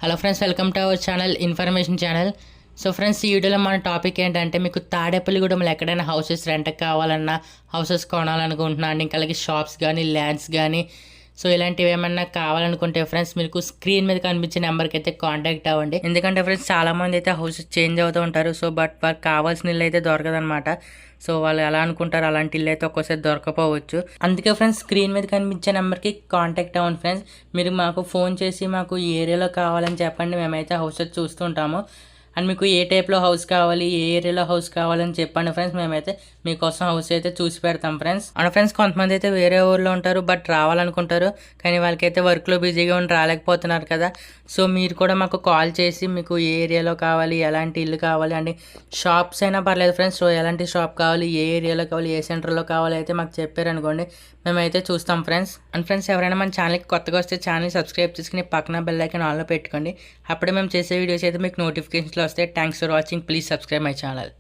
Hello friends, welcome to our channel information channel. So friends, ఈ వీడియోలో మన topic ఏంటంటే మీకు తాడేపల్లిగూడెంలో ఎక్కడైనా హౌసెస్ రెంట్కి కావాలన్నా, హౌసెస్ కొనాలనుకుంటున్నా అండి, ఇంకా అలాగే షాప్స్ కానీ ల్యాండ్స్ కానీ సో ఇలాంటివి ఏమన్నా కావాలనుకుంటే ఫ్రెండ్స్ మీకు స్క్రీన్ మీద కనిపించే నెంబర్కి అయితే కాంటాక్ట్ అవ్వండి. ఎందుకంటే ఫ్రెండ్స్ చాలామంది అయితే హౌసెస్ చేంజ్ అవుతూ ఉంటారు. సో బట్ వారికి కావాల్సిన ఇల్లు అయితే దొరకదనమాట. సో వాళ్ళు ఎలా అనుకుంటారు అలాంటి ఇల్లు అయితే ఒక్కోసారి దొరకపోవచ్చు. అందుకే ఫ్రెండ్స్ స్క్రీన్ మీద కనిపించే నెంబర్కి కాంటాక్ట్ అవ్వండి ఫ్రెండ్స్. మీరు మాకు ఫోన్ చేసి మాకు ఈ ఏరియాలో కావాలని చెప్పండి, మేమైతే హౌసెస్ చూస్తుంటాము. అండ్ మీకు ఏ టైప్లో హౌస్ కావాలి, ఏ ఏరియాలో హౌస్ కావాలని చెప్పండి ఫ్రెండ్స్, మేమైతే మీకోసం హౌస్ అయితే చూసి పెడతాం ఫ్రెండ్స్. అండ్ ఫ్రెండ్స్ కొంతమంది అయితే వేరే ఊర్లో ఉంటారు బట్ రావాలనుకుంటారు, కానీ వాళ్ళకైతే వర్క్లో బిజీగా ఉండి రాలేకపోతున్నారు కదా. సో మీరు కూడా మాకు కాల్ చేసి మీకు ఏ ఏరియాలో కావాలి, ఎలాంటి ఇల్లు కావాలి అండి, షాప్స్ అయినా పర్లేదు ఫ్రెండ్స్. సో ఎలాంటి షాప్ కావాలి, ఏ ఏరియాలో కావాలి, ఏ సెంటర్లో కావాలి అయితే మాకు చెప్పారనుకోండి, మేమైతే చూస్తాం ఫ్రెండ్స్. అండ్ ఫ్రెండ్స్ ఎవరైనా మన ఛానల్కి కొత్తగా వస్తే ఛానల్ సబ్స్క్రైబ్ చేసుకుని పక్కన బెల్ ఐకాన్ ఆన్లో పెట్టుకోండి. అప్పుడే మేము చేసే వీడియోస్ అయితే మీకు నోటిఫికేషన్స్లో వస్తాయి. Thanks for watching. Please subscribe my channel.